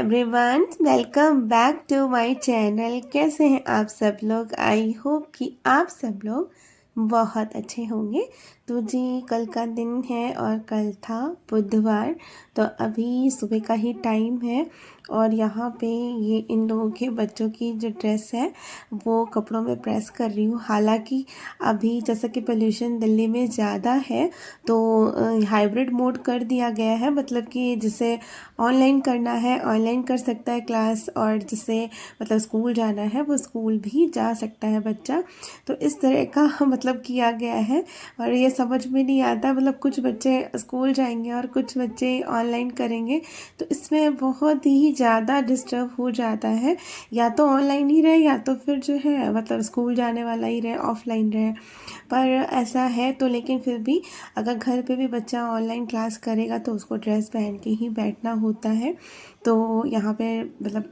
Everyone, welcome back to my channel. कैसे हैं आप सब लोग? आई होप कि आप सब लोग बहुत अच्छे होंगे। तो जी, कल का दिन है और कल था बुधवार। तो अभी सुबह का ही टाइम है और यहाँ पे ये इन लोगों के बच्चों की जो ड्रेस है वो कपड़ों में प्रेस कर रही हूँ। हालांकि अभी जैसा कि पोल्यूशन दिल्ली में ज़्यादा है तो हाइब्रिड मोड कर दिया गया है, मतलब कि जिसे ऑनलाइन करना है ऑनलाइन कर सकता है क्लास, और जिसे मतलब स्कूल जाना है वो स्कूल भी जा सकता है बच्चा। तो इस तरह का मतलब किया गया है और ये समझ में नहीं आता, मतलब कुछ बच्चे स्कूल जाएंगे और कुछ बच्चे ऑनलाइन करेंगे, तो इसमें बहुत ही ज़्यादा डिस्टर्ब हो जाता है। या तो ऑनलाइन ही रहे या तो फिर जो है मतलब स्कूल जाने वाला ही रहे, ऑफलाइन रहे। पर ऐसा है तो, लेकिन फिर भी अगर घर पे भी बच्चा ऑनलाइन क्लास करेगा तो उसको ड्रेस पहन के ही बैठना होता है। तो यहाँ पे मतलब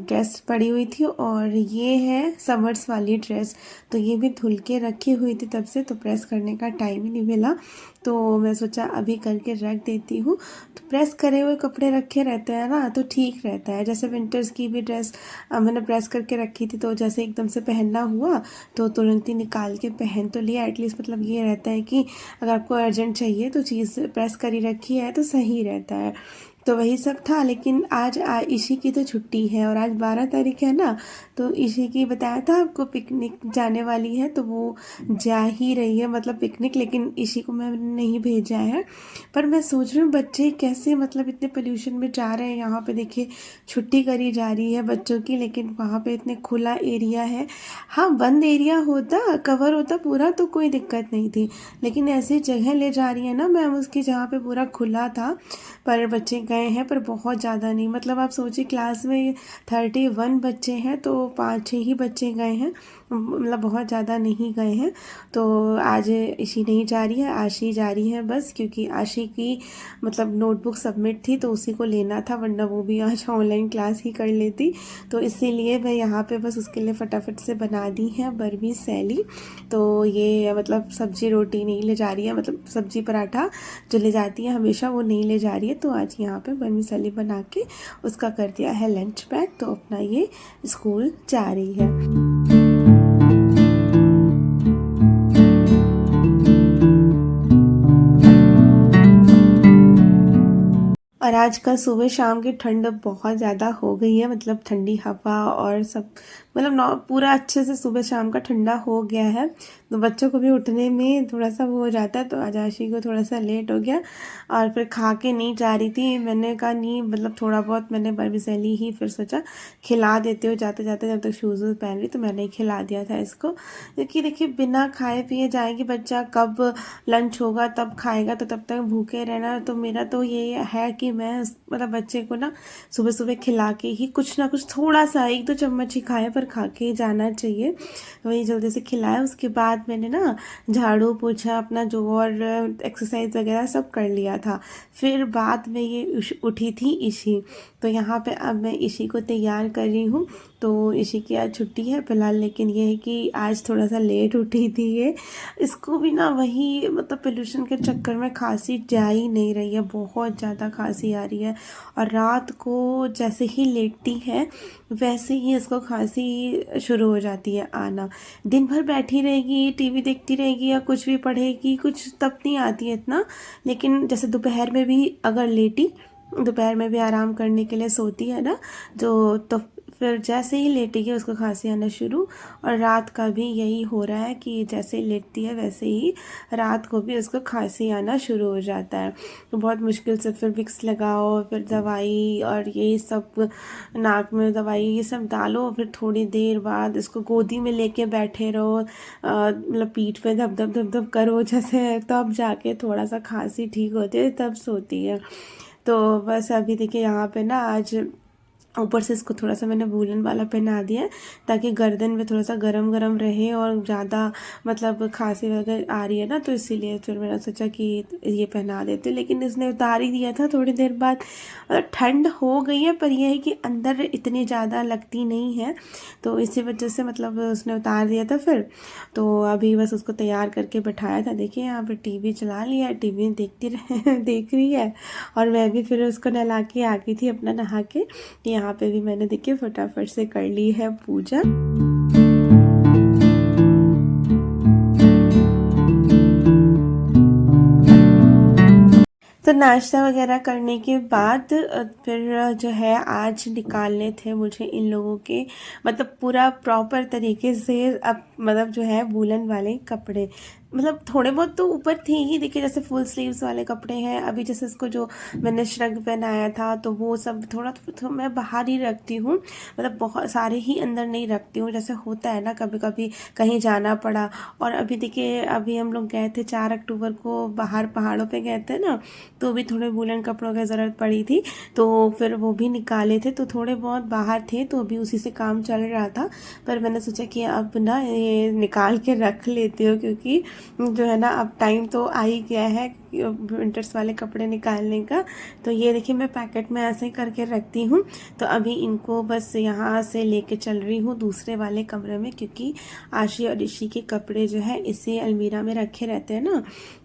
ड्रेस पड़ी हुई थी और ये है समर्स वाली ड्रेस, तो ये भी धुल के रखी हुई थी तब से, तो प्रेस करने का टाइम ही नहीं मिला। तो मैं सोचा अभी करके रख देती हूँ। तो प्रेस करे हुए कपड़े रखे रहते हैं ना तो ठीक रहता है। जैसे विंटर्स की भी ड्रेस मैंने प्रेस करके रखी थी, तो जैसे एकदम से पहनना हुआ तो तुरंत ही निकाल के पहन तो लिया। एटलीस्ट मतलब ये रहता है कि अगर आपको अर्जेंट चाहिए तो चीज़ प्रेस करी रखी है तो सही रहता है। तो वही सब था। लेकिन आज ईशी की तो छुट्टी है और आज 12 तारीख है ना, तो ईशी की बताया था आपको पिकनिक जाने वाली है, तो वो जा ही रही है मतलब पिकनिक। लेकिन ईशी को मैं नहीं भेजा है। पर मैं सोच रही हूँ बच्चे कैसे मतलब इतने पोल्यूशन में जा रहे हैं। यहाँ पे देखिए छुट्टी करी जा रही है बच्चों की, लेकिन वहाँ पे इतने खुला एरिया है। हाँ, बंद एरिया होता, कवर होता पूरा तो कोई दिक्कत नहीं थी, लेकिन ऐसी जगह ले जा रही है ना मैम उसकी जहाँ पे पूरा खुला था। पर बच्चे गए हैं पर बहुत ज़्यादा नहीं, मतलब आप सोचिए क्लास में 31 बच्चे हैं तो 5-6 ही बच्चे गए हैं, मतलब बहुत ज़्यादा नहीं गए हैं। तो आज ईशी नहीं जा रही है, आशी जा रही है बस, क्योंकि आशी की मतलब नोटबुक सबमिट थी तो उसी को लेना था, वरना वो भी आज ऑनलाइन क्लास ही कर लेती। तो इसीलिए मैं यहाँ पे बस उसके लिए फटाफट से बना दी है बर्मी सैली। तो ये मतलब सब्जी रोटी नहीं ले जा रही है, मतलब सब्जी पराठा जो ले जाती है हमेशा वो नहीं ले जा रही है। तो आज यहाँ पे बर्मी सैली बना के उसका कर दिया है लंच पैक, तो अपना ये स्कूल जा रही है। और आज का सुबह शाम की ठंड बहुत ज़्यादा हो गई है, मतलब ठंडी हवा और सब, मतलब पूरा अच्छे से सुबह शाम का ठंडा हो गया है। तो बच्चों को भी उठने में थोड़ा सा वो हो जाता है, तो आज आशी को थोड़ा सा लेट हो गया और फिर खा के नहीं जा रही थी। मैंने कहा नहीं, मतलब थोड़ा बहुत मैंने बर्मिसेली ही फिर सोचा खिला देते हो जाते जाते, जब तक शूज़ वूज़ पहन रही तो मैंने ही खिला दिया था इसको। क्योंकि देखिए बिना खाए पिए जाएगी बच्चा, कब लंच होगा तब खाएगा, तो तब तक भूखे रहना। तो मेरा तो ये है कि मैं मतलब बच्चे को ना सुबह सुबह खिला के ही कुछ ना कुछ थोड़ा सा 1-2 चम्मच ही खाए पर खा के ही जाना चाहिए। वही जल्दी से खिलाया, उसके बाद मैंने ना झाड़ू पोछा अपना जो और एक्सरसाइज वगैरह सब कर लिया था। फिर बाद में ये उठी थी ईशी, तो यहाँ पे अब मैं ईशी को तैयार कर रही हूँ। तो ईशी की आज छुट्टी है फिलहाल, लेकिन ये है कि आज थोड़ा सा लेट उठी थी ये। इसको भी ना वही मतलब पोल्यूशन के चक्कर में खांसी जा ही नहीं रही है, बहुत ज़्यादा खांसी आ रही है। और रात को जैसे ही लेटती है वैसे ही इसको खांसी शुरू हो जाती है आना। दिन भर बैठी रहेगी, टीवी देखती रहेगी या कुछ भी पढ़ेगी, कुछ तब नहीं आती है इतना। लेकिन जैसे दोपहर में भी अगर लेटी, दोपहर में भी आराम करने के लिए सोती है ना, जो तो फिर जैसे ही लेटेगी उसको खांसी आना शुरू। और रात का भी यही हो रहा है कि जैसे ही लेटती है वैसे ही रात को भी उसको खांसी आना शुरू हो जाता है। तो बहुत मुश्किल से फिर विक्स लगाओ, फिर दवाई और ये सब, नाक में दवाई ये सब डालो, फिर थोड़ी देर बाद इसको गोदी में लेके बैठे रहो, मतलब पीठ पे धप धप धप धप करो जैसे, तब जाके थोड़ा सा खांसी ठीक होती है, तब सोती है। तो बस अभी देखिए यहाँ पे ना आज ऊपर से इसको थोड़ा सा मैंने वूलन वाला पहना दिया है ताकि गर्दन में थोड़ा सा गरम गरम रहे, और ज़्यादा मतलब खांसी वगैरह आ रही है ना, तो इसीलिए फिर मैंने सोचा कि ये पहना देती हूँ। लेकिन इसने उतार ही दिया था थोड़ी देर बाद। ठंड हो गई है पर यह है कि अंदर इतनी ज़्यादा लगती नहीं है, तो इसी वजह से मतलब उसने उतार दिया था फिर। तो अभी बस उसको तैयार करके बैठाया था। देखिए यहाँ पर टीवी चला लिया, टीवी देखती देख रही है, और मैं भी फिर उसको नहला के आ गई थी अपना नहा के। यहाँ पे भी मैंने देखिए फटाफट से कर ली है पूजा। तो नाश्ता वगैरह करने के बाद फिर जो है आज निकालने थे मुझे इन लोगों के मतलब पूरा प्रॉपर तरीके से अब मतलब जो है वूलन वाले कपड़े, मतलब थोड़े बहुत तो ऊपर थे ही। देखिए जैसे फुल स्लीव्स वाले कपड़े हैं, अभी जैसे इसको जो मैंने श्रग पहनाया था तो वो सब थोड़ा मैं बाहर ही रखती हूँ, मतलब बहुत सारे ही अंदर नहीं रखती हूँ। जैसे होता है ना कभी कभी कहीं जाना पड़ा, और अभी देखिए अभी हम लोग गए थे 4 अक्टूबर को बाहर पहाड़ों पे गए थे ना, तो भी थोड़े वूलन कपड़ों की ज़रूरत पड़ी थी, तो फिर वो भी निकाले थे। तो थोड़े बहुत बाहर थे तो अभी उसी से काम चल रहा था, पर मैंने सोचा कि अब ना ये निकाल के रख लेती हूँ, क्योंकि जो है ना अब टाइम तो आ ही गया है विंटर्स वाले कपड़े निकालने का। तो ये देखिए मैं पैकेट में ऐसे ही करके रखती हूँ। तो अभी इनको बस यहाँ से लेके चल रही हूँ दूसरे वाले कमरे में, क्योंकि आशी और ऋषि के कपड़े जो है इसी अलमीरा में रखे रहते हैं ना,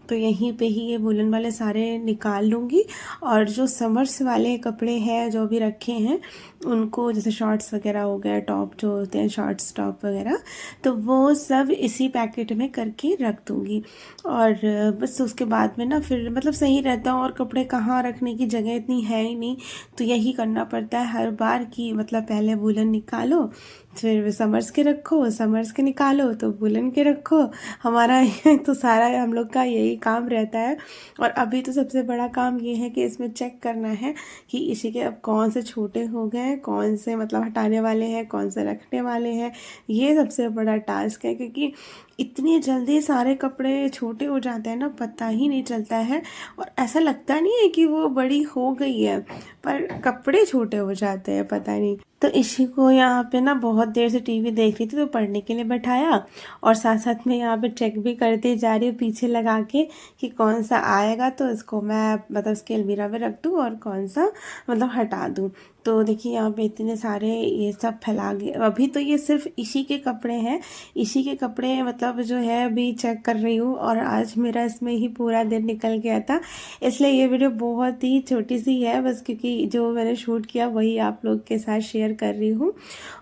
तो यहीं पे ही ये वुलन वाले सारे निकाल लूँगी। और जो समर्स वाले कपड़े हैं जो भी रखे हैं उनको, जैसे शॉर्ट्स वगैरह हो गए, टॉप जो होते हैं शॉर्ट्स टॉप वगैरह, तो वो सब इसी पैकेट में करके रख दूँगी। और बस उसके बाद में ना फिर मतलब सही रहता है, और कपड़े कहाँ रखने की जगह इतनी है ही नहीं, तो यही करना पड़ता है हर बार की मतलब पहले वुलन निकालो, फिर समर्स के रखो, समर्स के निकालो तो वुलन के रखो। हमारा तो सारा हम लोग का यही काम रहता है। और अभी तो सबसे बड़ा काम ये है कि इसमें चेक करना है कि इसी के अब कौन से छोटे हो गए, कौन से मतलब हटाने वाले हैं, कौन से रखने वाले हैं। ये सबसे बड़ा टास्क है, क्योंकि इतनी जल्दी सारे कपड़े छोटे हो जाते हैं ना, पता ही नहीं चलता है। और ऐसा लगता नहीं है कि वो बड़ी हो गई है, पर कपड़े छोटे हो जाते हैं, पता नहीं। तो इसी को यहाँ पे ना बहुत देर से टीवी देख रही थी तो पढ़ने के लिए बैठाया, और साथ साथ में यहाँ पे चेक भी करते जा रही हूँ पीछे लगा के कि कौन सा आएगा तो इसको मैं मतलब उसके अलमीरा में रख दूँ और कौन सा मतलब हटा दूँ। तो देखिए यहाँ पे इतने सारे ये सब फैला गए। अभी तो ये सिर्फ इसी के कपड़े हैं, इसी के कपड़े मतलब जो है अभी चेक कर रही हूँ, और आज मेरा इसमें ही पूरा दिन निकल गया था। इसलिए ये वीडियो बहुत ही छोटी सी है बस, क्योंकि जो मैंने शूट किया वही आप लोग के साथ शेयर कर रही हूँ।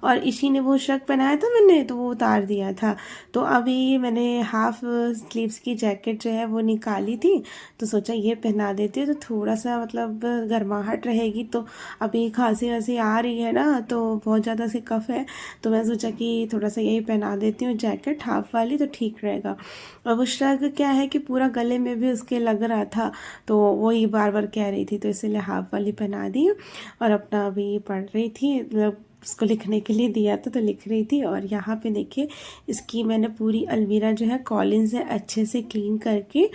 और इसी ने वो शर्ट पहनाया था मैंने, तो वो उतार दिया था। तो अभी मैंने हाफ स्लीव्स की जैकेट जो है वो निकाली थी, तो सोचा ये पहना देती हूँ, तो थोड़ा सा मतलब गर्माहट रहेगी। तो अभी खांसी वांसी आ रही है ना, तो बहुत ज़्यादा सी कफ है, तो मैं सोचा कि थोड़ा सा यही पहना देती हूँ जैकेट हाफ वाली, तो ठीक रहेगा। और वो श्रग क्या है कि पूरा गले में भी उसके लग रहा था, तो वही बार बार कह रही थी, तो इसीलिए हाफ वाली पहना दी। और अपना अभी पढ़ रही थी, मतलब उसको लिखने के लिए दिया था तो लिख रही थी। और यहाँ पे देखिए इसकी मैंने पूरी अलमीरा जो है कॉलिन से अच्छे से क्लीन करके,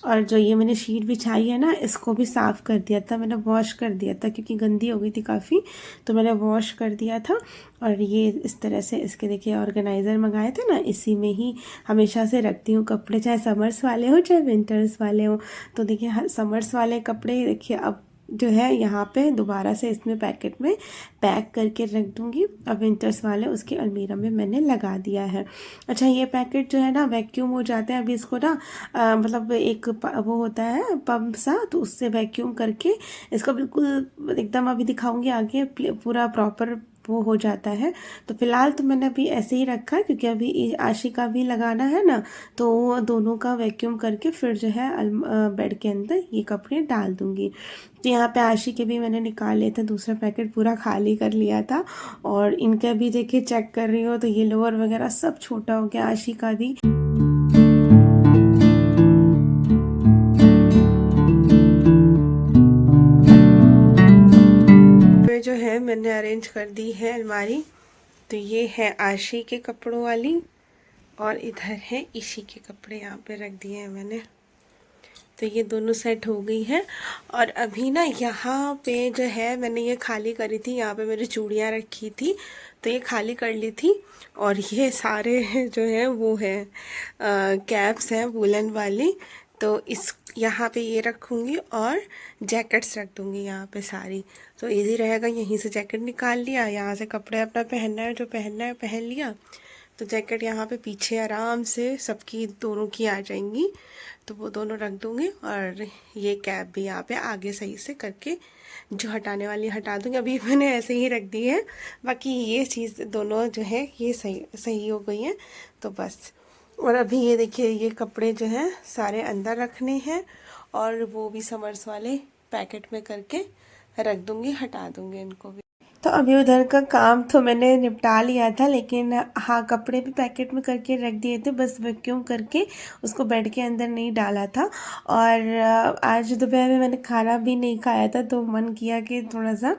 और जो ये मैंने शीट बिछाई है ना इसको भी साफ़ कर दिया था, मैंने वॉश कर दिया था क्योंकि गंदी हो गई थी काफ़ी, तो मैंने वॉश कर दिया था। और ये इस तरह से इसके देखिए ऑर्गेनाइज़र मंगाए थे ना, इसी में ही हमेशा से रखती हूँ कपड़े, चाहे समर्स वाले हो चाहे विंटर्स वाले हो। तो देखिए हर समर्स वाले कपड़े देखिए अब जो है यहाँ पे दोबारा से इसमें पैकेट में पैक करके रख दूँगी। अब विंटर्स वाले उसके अलमीरा में मैंने लगा दिया है। अच्छा ये पैकेट जो है ना वैक्यूम हो जाते हैं, अभी इसको ना मतलब एक वो होता है पंप सा, तो उससे वैक्यूम करके इसको बिल्कुल एकदम अभी दिखाऊंगी आगे पूरा प्रॉपर वो हो जाता है। तो फिलहाल तो मैंने अभी ऐसे ही रखा है, क्योंकि अभी आशी का भी लगाना है ना, तो दोनों का वैक्यूम करके फिर जो है बेड के अंदर ये कपड़े डाल दूँगी। तो यहाँ पे आशी के भी मैंने निकाल लिया था, दूसरा पैकेट पूरा खाली कर लिया था। और इनका भी देखिए चेक कर रही हो, तो ये लोअर वगैरह सब छोटा हो गया आशी का भी। जो है मैंने अरेंज कर दी है अलमारी। तो ये है आशी के कपड़ों वाली, और इधर है इशी के कपड़े यहाँ पे रख दिए हैं मैंने। तो ये दोनों सेट हो गई है। और अभी ना यहाँ पे जो है मैंने ये खाली करी थी, यहाँ पे मेरी चूड़ियाँ रखी थी तो ये खाली कर ली थी। और ये सारे जो है वो है कैप्स हैं वूलन वाली, तो इस यहाँ पे ये रखूँगी और जैकेट्स रख दूँगी यहाँ पे सारी, तो इजी रहेगा। यहीं से जैकेट निकाल लिया, यहाँ से कपड़े अपना पहनना है जो पहनना है पहन लिया, तो जैकेट यहाँ पे पीछे आराम से सबकी दोनों की आ जाएंगी, तो वो दोनों रख दूँगी। और ये कैप भी यहाँ पे आगे सही से करके जो हटाने वाली हटा दूँगी, अभी मैंने ऐसे ही रख दी है। बाकी ये चीज़ दोनों जो है ये सही सही हो गई हैं, तो बस। और अभी ये देखिए ये कपड़े जो हैं सारे अंदर रखने हैं और वो भी समर्स वाले पैकेट में करके रख दूँगी, हटा दूँगी इनको भी। तो अभी उधर का काम तो मैंने निपटा लिया था, लेकिन हाँ कपड़े भी पैकेट में करके रख दिए थे, बस वैक्यूम करके उसको बेड के अंदर नहीं डाला था। और आज दोपहर में मैंने खाना भी नहीं खाया था, तो मन किया कि थोड़ा सा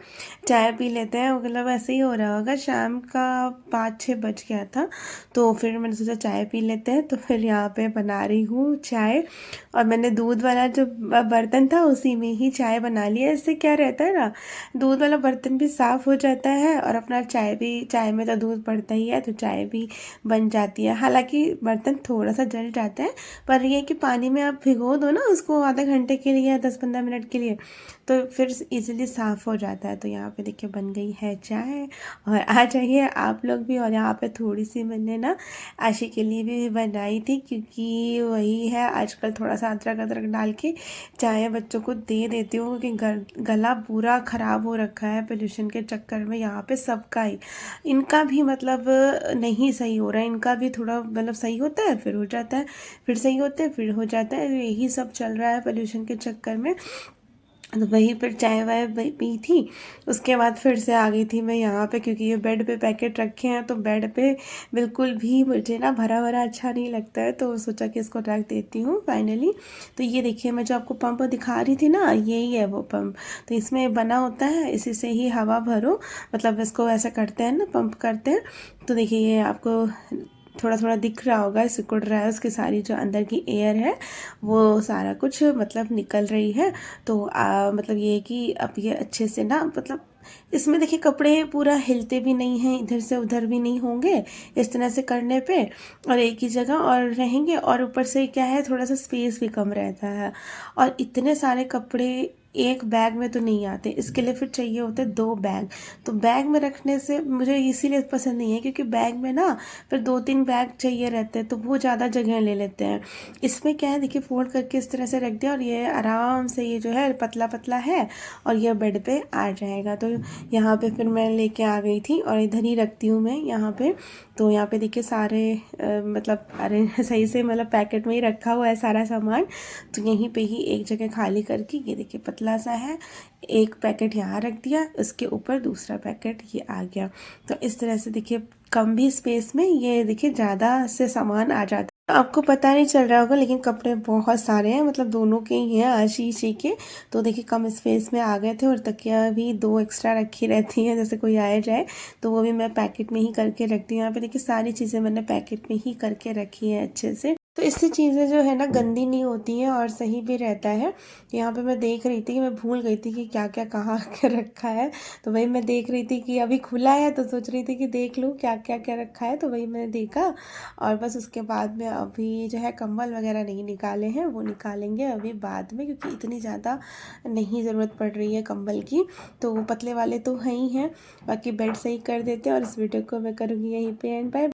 चाय पी लेते हैं। मतलब ऐसे ही हो रहा होगा, शाम का 5-6 बज गया था, तो फिर मैंने सोचा चाय पी लेते हैं। तो फिर यहाँ पे बना रही हूँ चाय, और मैंने दूध वाला जो बर्तन था उसी में ही चाय बना लिया। इससे क्या रहता है ना, दूध वाला बर्तन भी साफ़ हो जाता है और अपना चाय भी, चाय में तो दूध पड़ता ही है तो चाय भी बन जाती है। हालांकि बर्तन थोड़ा सा जल जाता है, पर ये कि पानी में आप भिगो दो ना उसको आधे घंटे के लिए या 10-15 मिनट के लिए, तो फिर इजीली साफ़ हो जाता है। तो यहाँ पे देखिए बन गई है चाय, और आ जाइए आप लोग भी। और यहाँ पे थोड़ी सी मैंने ना आशी के लिए भी बनाई थी, क्योंकि वही है आजकल थोड़ा सा अदरक अदरक डाल के चाय बच्चों को दे देती हूँ, क्योंकि गला पूरा ख़राब हो रखा है पोल्यूशन के चक्कर में। यहाँ पे सबका ही, इनका भी मतलब नहीं सही हो रहा है, इनका भी थोड़ा मतलब सही होता है फिर हो जाता है, फिर सही होता है फिर हो जाता है, यही सब चल रहा है पोल्यूशन के चक्कर में। तो वहीं पर चाय वाय पी थी, उसके बाद फिर से आ गई थी मैं यहाँ पे, क्योंकि ये बेड पे पैकेट रखे हैं तो बेड पे बिल्कुल भी मुझे ना भरा भरा अच्छा नहीं लगता है, तो सोचा कि इसको रख देती हूँ फाइनली। तो ये देखिए मैं जो आपको पंप दिखा रही थी ना, यही है वो पंप। तो इसमें बना होता है, इसी से ही हवा भरो, मतलब इसको ऐसा करते हैं ना, पंप करते हैं। तो देखिए ये आपको थोड़ा थोड़ा दिख रहा होगा, सिकुड़ रहा है, उसकी सारी जो अंदर की एयर है वो सारा कुछ मतलब निकल रही है। तो मतलब ये है कि अब ये अच्छे से ना, मतलब इसमें देखिए कपड़े पूरा हिलते भी नहीं हैं, इधर से उधर भी नहीं होंगे इस तरह से करने पे, और एक ही जगह और रहेंगे। और ऊपर से क्या है, थोड़ा सा स्पेस भी कम रहता है। और इतने सारे कपड़े एक बैग में तो नहीं आते, इसके लिए फिर चाहिए होते 2 बैग। तो बैग में रखने से मुझे इसीलिए पसंद नहीं है, क्योंकि बैग में ना फिर 2-3 बैग चाहिए रहते हैं, तो वो ज़्यादा जगह ले लेते हैं। इसमें क्या है देखिए, फोल्ड करके इस तरह से रख दिया और ये आराम से ये जो है पतला पतला है और ये बेड पे आ जाएगा। तो यहाँ पे फिर मैं लेके आ गई थी और इधर ही रखती हूँ मैं यहाँ पे। तो यहाँ पे देखिए सारे मतलब अरे सही से मतलब पैकेट में ही रखा हुआ है सारा सामान। तो यहीं पे ही एक जगह खाली करके ये देखिए पतला सा है, एक पैकेट यहाँ रख दिया, इसके ऊपर दूसरा पैकेट ये आ गया। तो इस तरह से देखिए कम भी स्पेस में ये देखिए ज़्यादा से सामान आ जाता है। आपको पता नहीं चल रहा होगा, लेकिन कपड़े बहुत सारे हैं, मतलब दोनों के ही हैं, आशीष के। तो देखिए कम स्पेस में आ गए थे, और तकिया भी 2 एक्स्ट्रा रखी रहती हैं, जैसे कोई आए जाए तो वो भी मैं पैकेट में ही करके रखती हूँ। यहाँ पे देखिए सारी चीज़ें मैंने पैकेट में ही करके रखी हैं अच्छे से, तो इससे चीज़ें जो है ना गंदी नहीं होती हैं और सही भी रहता है। यहाँ पे मैं देख रही थी कि मैं भूल गई थी कि क्या क्या कहाँ क्या रखा है, तो वही मैं देख रही थी कि अभी खुला है, तो सोच रही थी कि देख लूँ क्या क्या क्या रखा है, तो वही मैंने देखा। और बस उसके बाद में अभी जो है कंबल वगैरह नहीं निकाले हैं, वो निकालेंगे अभी बाद में, क्योंकि इतनी ज़्यादा नहीं ज़रूरत पड़ रही है कंबल की। तो वो पतले वाले तो हैं ही हैं, बाकी बेड सही कर देते हैं। और इस वीडियो को मैं करूँगी यहीं पे एंड। बाय।